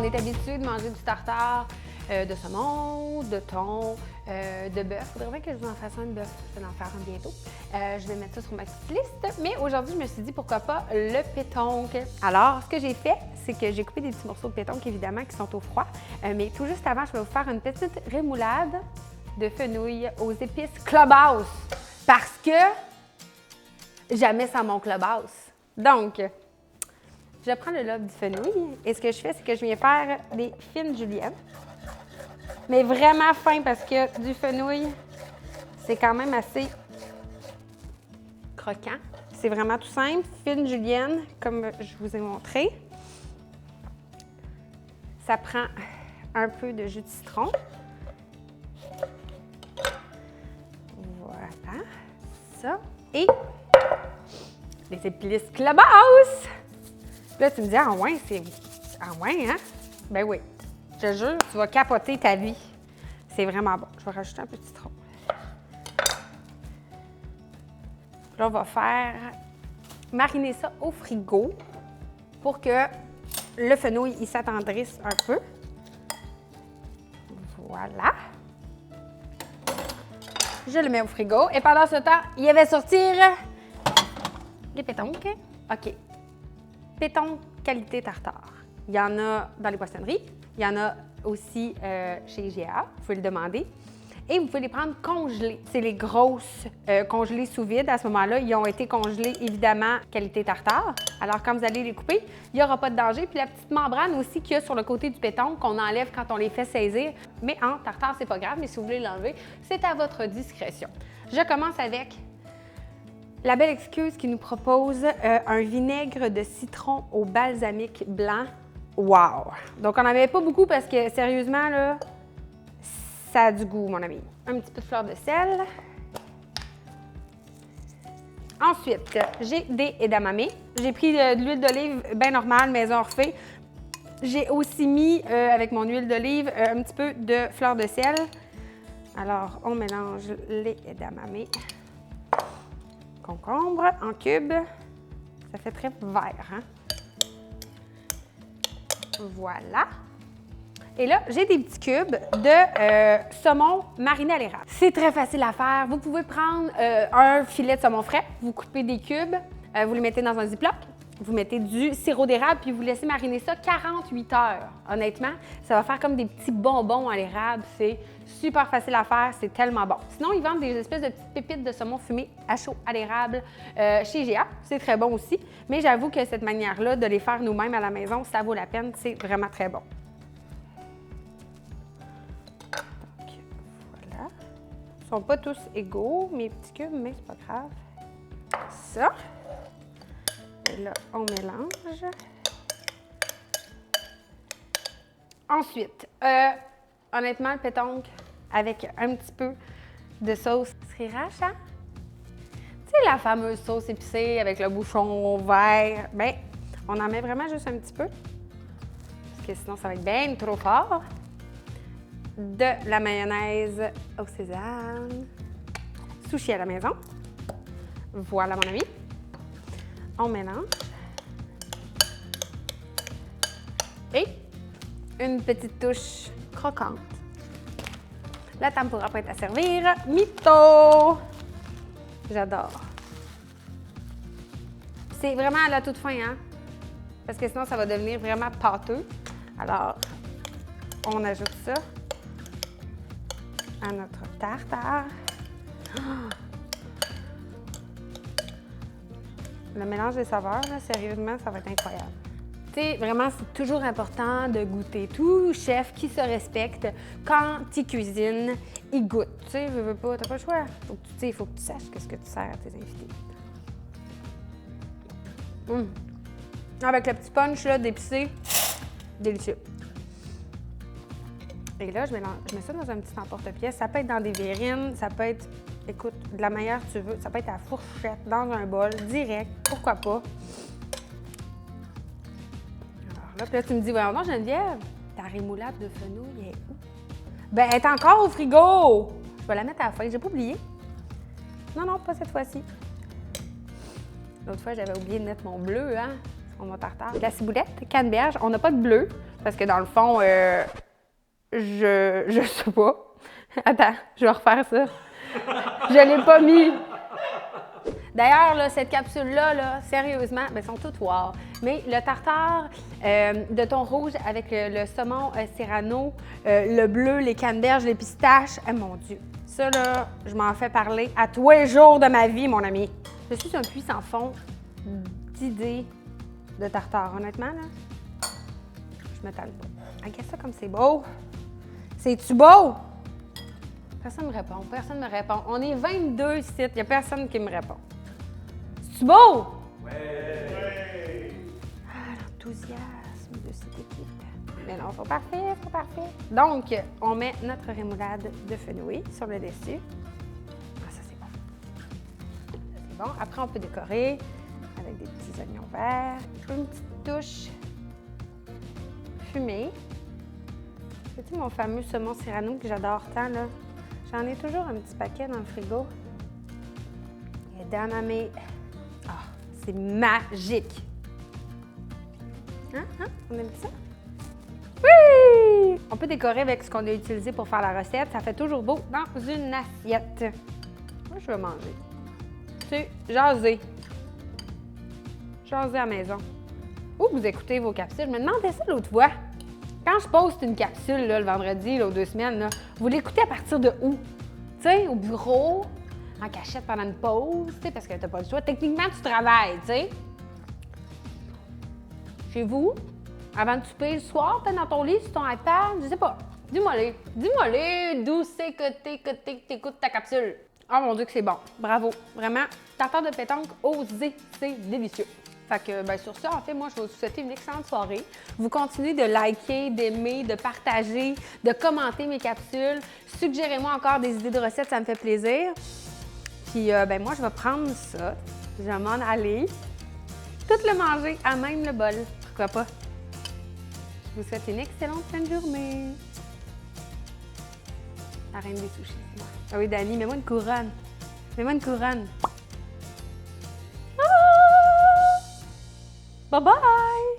est habitué de manger du tartare de saumon, de thon, de bœuf. Il faudrait que je vous en fasse un de bœuf. Je vais en faire un bientôt. Je vais mettre ça sur ma petite liste. Mais aujourd'hui, je me suis dit pourquoi pas le pétonque. Alors, ce que j'ai fait, c'est que j'ai coupé des petits morceaux de pétonque, évidemment, qui sont au froid. Mais tout juste avant, je vais vous faire une petite rémoulade de fenouil aux épices Clubhouse. Parce que jamais sans mon Clubhouse. Donc, je prends le lobe du fenouil et ce que je fais, c'est que je viens faire des fines juliennes. Mais vraiment fin parce que du fenouil, c'est quand même assez croquant. C'est vraiment tout simple. Fines juliennes, comme je vous ai montré. Ça prend un peu de jus de citron. Voilà. Ça. Et les épices Clubhouse. Là, tu me dis, ah ouais, c'est... Ah ouais, hein? Ben oui. Je te jure, tu vas capoter ta vie. C'est vraiment bon. Je vais rajouter un peu de citron. Là, on va faire mariner ça au frigo pour que le fenouil il s'attendrisse un peu. Voilà. Je le mets au frigo. Et pendant ce temps, il va sortir les pétonques. OK. Pétonque qualité tartare. Il y en a dans les poissonneries. Il y en a aussi chez IGA. Vous pouvez le demander. Et vous pouvez les prendre congelés. C'est les grosses congelées sous vide. À ce moment-là, ils ont été congelés, évidemment, qualité tartare. Alors, quand vous allez les couper, il n'y aura pas de danger. Puis la petite membrane aussi qu'il y a sur le côté du pétonque qu'on enlève quand on les fait saisir. Mais en tartare, c'est pas grave. Mais si vous voulez l'enlever, c'est à votre discrétion. Je commence avec la belle excuse qui nous propose un vinaigre de citron au balsamique blanc. Wow! Donc, on n'en avait pas beaucoup parce que, sérieusement, là, ça a du goût, mon ami. Un petit peu de fleur de sel. Ensuite, j'ai des edamame. J'ai pris de l'huile d'olive bien normale, maison Orphée. J'ai aussi mis, avec mon huile d'olive, un petit peu de fleur de sel. Alors, on mélange les edamame. Concombre en cubes. Ça fait très vert, hein? Voilà. Et là, j'ai des petits cubes de saumon mariné à l'érable. C'est très facile à faire. Vous pouvez prendre un filet de saumon frais, vous coupez des cubes, vous les mettez dans un Ziploc, vous mettez du sirop d'érable, puis vous laissez mariner ça 48 heures. Honnêtement, ça va faire comme des petits bonbons à l'érable. C'est super facile à faire, c'est tellement bon. Sinon, ils vendent des espèces de petites pépites de saumon fumé à chaud à l'érable chez IGA. C'est très bon aussi. Mais j'avoue que cette manière-là, de les faire nous-mêmes à la maison, ça vaut la peine. C'est vraiment très bon. Donc, voilà. Ils ne sont pas tous égaux, mes petits cubes, mais c'est pas grave. Ça. Et là, on mélange. Ensuite, honnêtement, le pétonque avec un petit peu de sauce sriracha. Tu sais, la fameuse sauce épicée avec le bouchon vert. Bien, on en met vraiment juste un petit peu. Parce que sinon, ça va être bien trop fort. De la mayonnaise au sésame. Sushi à la maison. Voilà, mon ami. On mélange. Et une petite touche croquante. La tempura prête à servir. Mytho! J'adore. C'est vraiment à la toute fin, hein? Parce que sinon, ça va devenir vraiment pâteux. Alors, on ajoute ça à notre tartare. Le mélange des saveurs, là, sérieusement, ça va être incroyable. Tu sais, vraiment, c'est toujours important de goûter. Tout chef qui se respecte, quand il cuisine, il goûte. Tu sais, veux pas, t'as pas le choix. Il faut que tu saches ce que tu sers à tes invités. Avec le petit punch d'épicé, délicieux. Et là, je mets ça dans un petit emporte-pièce. Ça peut être dans des verrines, ça peut être, écoute, de la manière que tu veux. Ça peut être à la fourchette, dans un bol, direct, pourquoi pas. Alors là, tu me dis, voyons donc, Geneviève, ta rémoulade de fenouil, elle est où? Ben, elle est encore au frigo! Je vais la mettre à la fin, j'ai pas oublié. Non, pas cette fois-ci. L'autre fois, j'avais oublié de mettre mon bleu, hein, sur mon tartare. De la ciboulette, canneberge, on n'a pas de bleu. Parce que dans le fond, je sais pas. Attends, je vais refaire ça. Je l'ai pas mis. D'ailleurs, là, cette capsule-là, là, sérieusement, ben, elles sont toutes wow. Mais le tartare de thon rouge avec le saumon serrano, le bleu, les canneberges, les pistaches, mon Dieu. Ça, là, je m'en fais parler à tous les jours de ma vie, mon ami. Je suis un puits sans fond d'idées de tartare, honnêtement, là. Je me tâle pas. Regarde ça comme c'est beau. C'est-tu beau? Personne ne me répond. Personne ne me répond. On est 22 ici. Il n'y a personne qui me répond. C'est-tu beau? Oui! Ah, l'enthousiasme de cette équipe. Mais non, c'est parfait, c'est parfait. Donc, on met notre rémoulade de fenouil sur le dessus. Ah, ça, c'est bon. Ça, c'est bon. Après, on peut décorer avec des petits oignons verts. Une petite touche fumée. C'est mon fameux saumon serrano que j'adore tant, là. J'en ai toujours un petit paquet dans le frigo. Et dans ma main. Ah, c'est magique! Hein? On aime ça? Oui! On peut décorer avec ce qu'on a utilisé pour faire la recette. Ça fait toujours beau dans une assiette. Moi, je vais manger. C'est jaser. Jaser à la maison. Où vous écoutez vos capsules? Je me demandais ça l'autre fois. Quand je poste une capsule là, le vendredi, là, aux 2 semaines, là, vous l'écoutez à partir de où? Tu sais, au bureau, en cachette pendant une pause, tu sais, parce que t'as pas le choix. Techniquement, tu travailles, tu sais. Chez vous, avant de souper le soir, t'es dans ton lit, sur ton iPad, je sais pas. Dis-moi-les d'où c'est que t'écoutes ta capsule. Oh mon Dieu que c'est bon. Bravo. Vraiment, tartare de pétanque osé, c'est délicieux. Fait que, bien, sur ça, en fait, moi, je vais vous souhaiter une excellente soirée. Vous continuez de liker, d'aimer, de partager, de commenter mes capsules. Suggérez-moi encore des idées de recettes, ça me fait plaisir. Puis, ben moi, je vais prendre ça. Je vais m'en aller. Tout le manger à même le bol. Pourquoi pas? Je vous souhaite une excellente fin de journée. La reine des sushis, c'est moi. Ah oui, Dani, mets-moi une couronne. Mets-moi une couronne. Bye-bye!